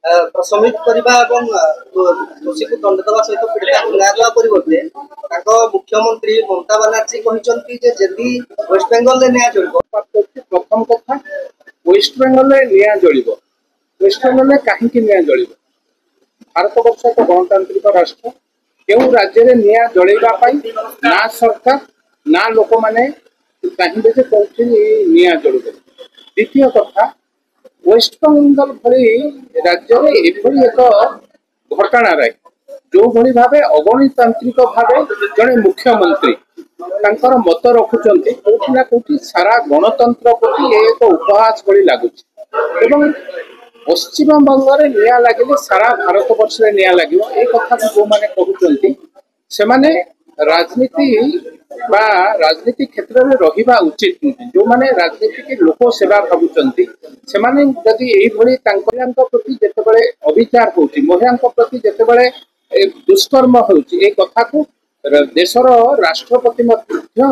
समित करने दोषी को दंड देवा सहित पीड़िता को न्याय देवा परिवर्ते मुख्यमंत्री ममता बानार्जी कहते जदि वेस्ट बेंगल में न्याय जड़ प्रथम कथा वेस्ट बेंगल में न्याय जड़ वेस्ट बेंगल में कहीं न्याय जड़ भारत वर्ष एक गणतांत्रिक राष्ट्र क्यों राज्य में न्याय जड़ाई ना सरकार ना लोक मैंने चाहिए कौन न्याय जड़ द्वितीय कथा वेस्ट बेंगल भली राज्य में एभली एक घटना जो भली भावे अगणतांत्रिक भावे जड़े मुख्यमंत्री तांकर मत रखुचंती कोठी ना कोठी सारा गणतंत्र प्रति एक उपहास भली लगुच एवं पश्चिम बंग में निया लगे सारा भारत वर्ष में निया लगे ए कथा जो मैंने कहते से माने राजनीति बा राजनीति क्षेत्र में रहिबा उचित नुहे जो माने राजनीति के लोक सेवा भावुचंती से माने जदि एई भली तांको प्रति जेतेबेले अविचार होउची महिलांक प्रति जेतेबेले दुष्कर्म होउची ए कथा को देशर राष्ट्रपति मध्य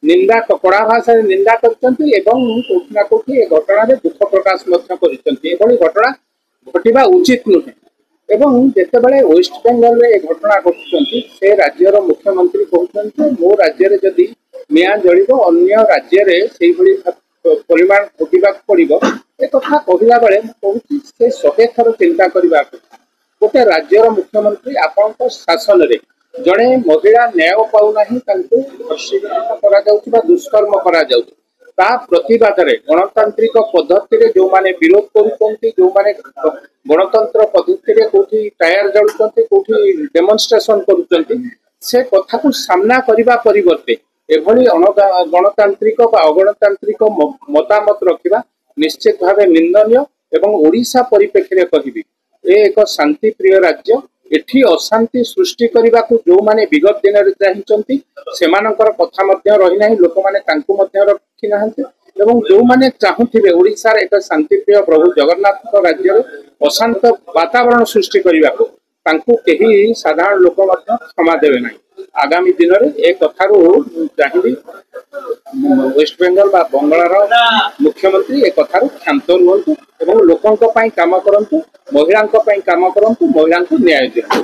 निंदा कड़ा भाषा निंदा करचंती एवं कोठी ना कोठी ए घटना रे दुख प्रकाश मध्य करचंती एभली घटना घटिबा उचित नुहे एवं जितेबाला वेस्ट बेंगल में घटना घटुंट से राज्यर मुख्यमंत्री कहते मो राज्य जदि निया जड़ब अन्य राज्य में परिमाण भोगवा पड़ो एक कथा कहला बेले कहूँ से 100 थर चिंता करने गोटे राज्यर मुख्यमंत्री आपण शासन में जड़े महिला न्याय पाऊना धर्षण दुष्कर्म करा प्रतिवाद गणतांत्रिक पद्धति जो माने विरोध करुँच जो माने गणतंत्र पद्धति कौटी टायर जलुंट कौटी डेमोन्स्ट्रेशन करुँच से कथा को सामना करने परिवर्ते एभली गणतांत्रिक अगणतांत्रिक मतामत रखा निश्चित भाव निंदनीय एवं ओडिशा परिप्रेक्षी कहबी एक शांति प्रिय राज्य एठी अशांति सृष्टि करने को जो माने विगत दिन में चाहती से कथा रही ना लोक मैंने रखी ना एवं जो मैंने चाहूथे ओडिशार एक शांतिप्रिय प्रभु जगन्नाथ राज्य अशांत वातावरण सृष्टि करने को कहीं साधारण लोक क्षमा देवे ना आगामी दिन में एक कथारू चाहिए वेस्ट बेंगल बा बंगाल मुख्यमंत्री एक कथारू क्षांत रुहतु एवं लोकों काम करंतु महिलांक काम करंतु महिला न्याय दियंतु।